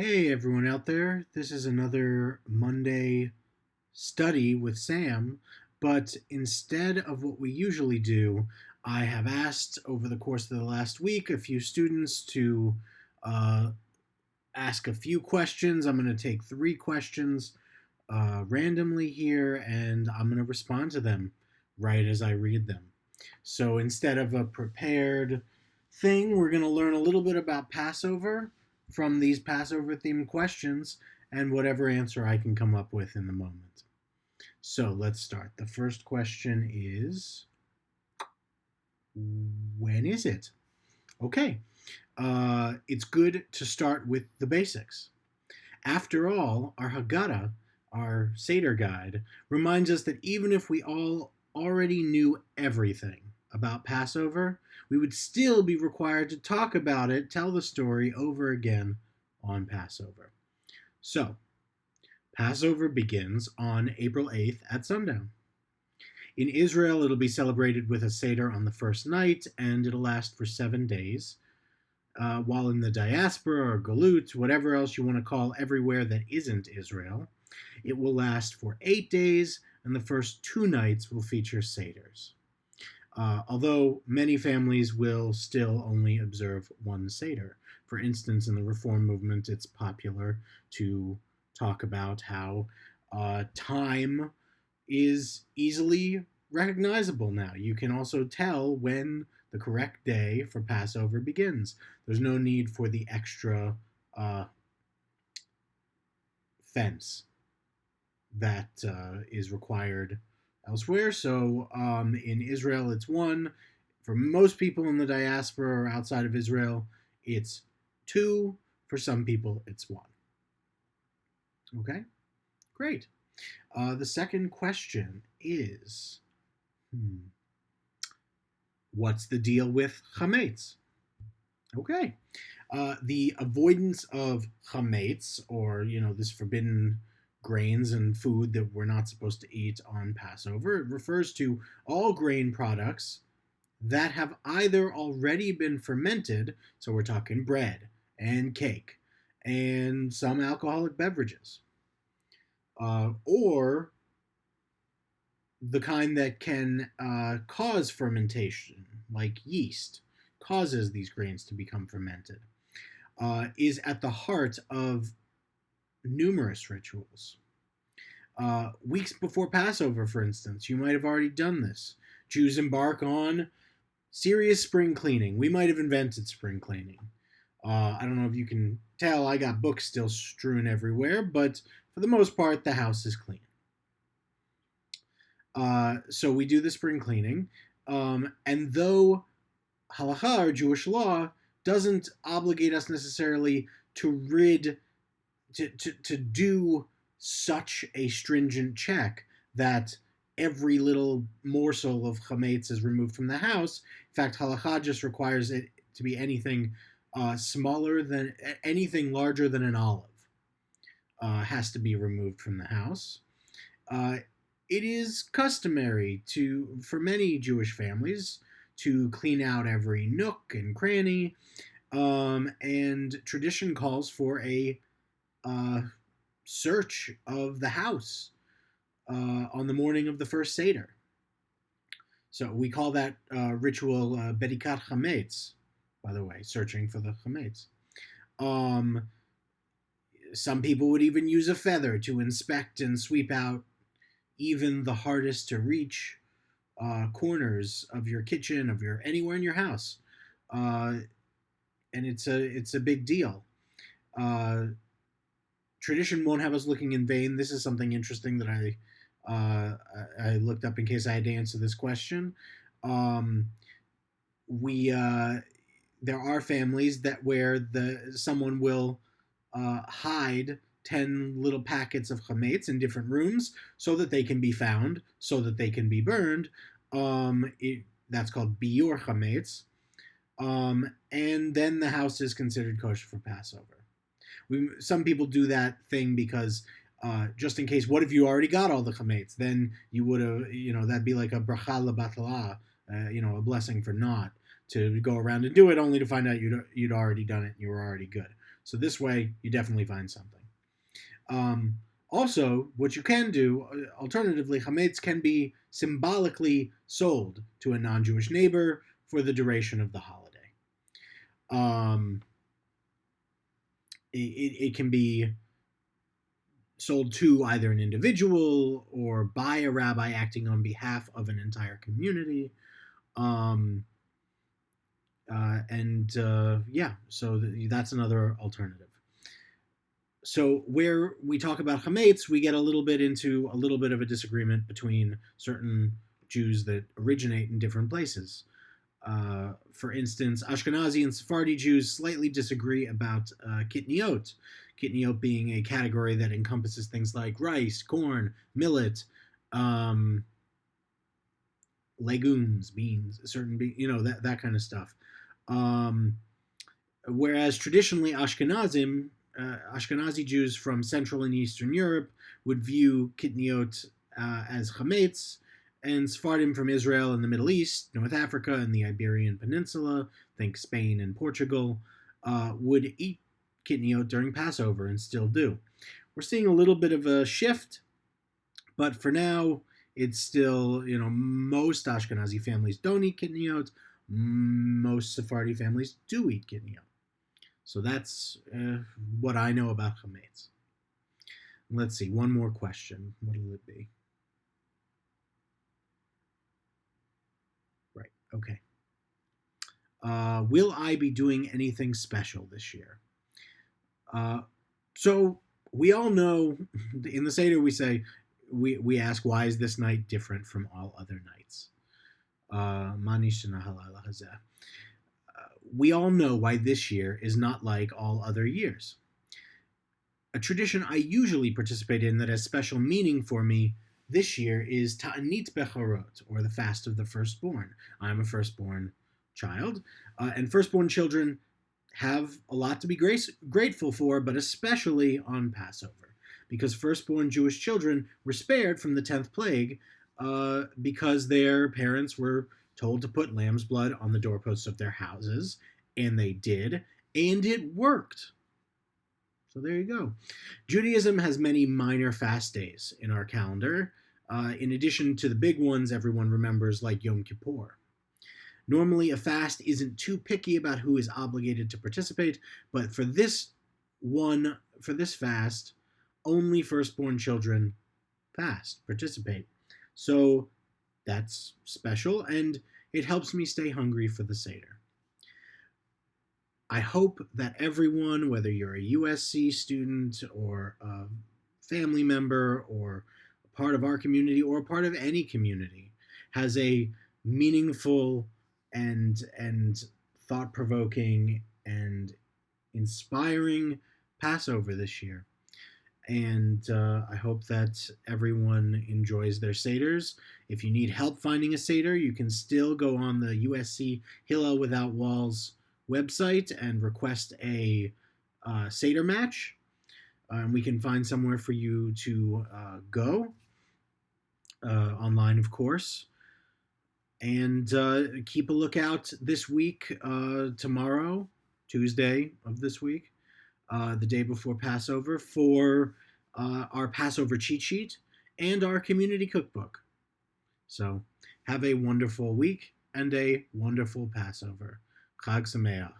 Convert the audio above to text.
Hey everyone out there, this is another Monday study with Sam, but instead of what we usually do, I have asked over the course of the last week a few students to uh, ask a few questions. I'm going to take three questions randomly here and I'm going to respond to them right as I read them. So instead of a prepared thing, we're going to learn a little bit about Passover from these Passover themed questions and whatever answer I can come up with in the moment. So let's start. The first question is, when is it? Okay, it's good to start with the basics. After all, our Haggadah, our Seder guide, reminds us that even if we all already knew everything about Passover, we would still be required to talk about it, tell the story over again on Passover. So, Passover begins on April 8th at sundown. In Israel, it'll be celebrated with a Seder on the first night, and it'll last for 7 days. While in the diaspora or galut, whatever else you want to call everywhere that isn't Israel, it will last for 8 days, and the first 2 nights will feature Seders. Although many families will still only observe one Seder. For instance, in the Reform movement, it's popular to talk about how time is easily recognizable now. You can also tell when the correct day for Passover begins. There's no need for the extra fence that is required elsewhere. So in Israel, it's 1. For most people in the diaspora or outside of Israel, it's 2. For some people, it's 1. Okay, great. The second question is, what's the deal with chametz? Okay, the avoidance of chametz, or this forbidden grains and food that we're not supposed to eat on Passover, it refers to all grain products that have either already been fermented, so we're talking bread and cake and some alcoholic beverages, or the kind that can cause fermentation, like yeast, causes these grains to become fermented, is at the heart of numerous rituals. Weeks before Passover, for instance, you might have already done this. Jews embark on serious spring cleaning. We might have invented spring cleaning. I don't know if you can tell, I got books still strewn everywhere, but for the most part, the house is clean. So we do the spring cleaning. And though halakha, or Jewish law, doesn't obligate us necessarily to do such a stringent check that every little morsel of chametz is removed from the house. In fact, halakha just requires it to be anything anything larger than an olive has to be removed from the house. It is customary for many Jewish families to clean out every nook and cranny, and tradition calls for a search of the house on the morning of the first Seder. So we call that ritual Bedikat Chametz, by the way, searching for the Chametz. Some people would even use a feather to inspect and sweep out even the hardest to reach corners of your kitchen, anywhere in your house, and it's a big deal. Tradition won't have us looking in vain. This is something interesting that I looked up in case I had to answer this question. There are families where someone will hide 10 little packets of chametz in different rooms so that they can be found, so that they can be burned. That's called biur chametz. And then the house is considered kosher for Passover. Some people do that thing because just in case, what if you already got all the chametz? Then you would have, that'd be like a bracha lebatala, a blessing for naught, to go around and do it only to find out you'd already done it and you were already good. So this way, you definitely find something. Also, what you can do, alternatively, chametz can be symbolically sold to a non-Jewish neighbor for the duration of the holiday. It can be sold to either an individual or by a rabbi acting on behalf of an entire community. So that's another alternative. So where we talk about chametz, we get a little bit of a disagreement between certain Jews that originate in different places. For instance, Ashkenazi and Sephardi Jews slightly disagree about kitniot. Kitniot being a category that encompasses things like rice, corn, millet, legumes, beans, that kind of stuff. Whereas traditionally Ashkenazi Jews from Central and Eastern Europe would view kitniot as chametz, and Sephardim from Israel and the Middle East, North Africa, and the Iberian Peninsula, think Spain and Portugal, would eat kitniot during Passover and still do. We're seeing a little bit of a shift, but for now, it's still, most Ashkenazi families don't eat kitniot. Most Sephardi families do eat kitniot. So that's what I know about chametz. Let's see, one more question. What will it be? Right, okay. Will I be doing anything special this year? So we all know, in the Seder we say, we ask, why is this night different from all other nights? We all know why this year is not like all other years. A tradition I usually participate in that has special meaning for me this year is Ta'anit Bechorot, or the Fast of the Firstborn. I'm a firstborn child, and firstborn children have a lot to be grateful for, but especially on Passover, because firstborn Jewish children were spared from the 10th plague because their parents were told to put lamb's blood on the doorposts of their houses, and they did, and it worked. So there you go. Judaism has many minor fast days in our calendar, in addition to the big ones everyone remembers, like Yom Kippur. Normally, a fast isn't too picky about who is obligated to participate, but for this fast, only firstborn children participate. So that's special, and it helps me stay hungry for the Seder. I hope that everyone, whether you're a USC student or a family member or a part of our community or a part of any community, has a meaningful and thought-provoking and inspiring Passover this year. And I hope that everyone enjoys their Seders. If you need help finding a Seder, you can still go on the USC Hillle Without Walls website and request a Seder match. We can find somewhere for you to go, online, of course. And keep a lookout this week, tomorrow, Tuesday of this week, the day before Passover, for our Passover cheat sheet and our community cookbook. So have a wonderful week and a wonderful Passover. Chag Sameach.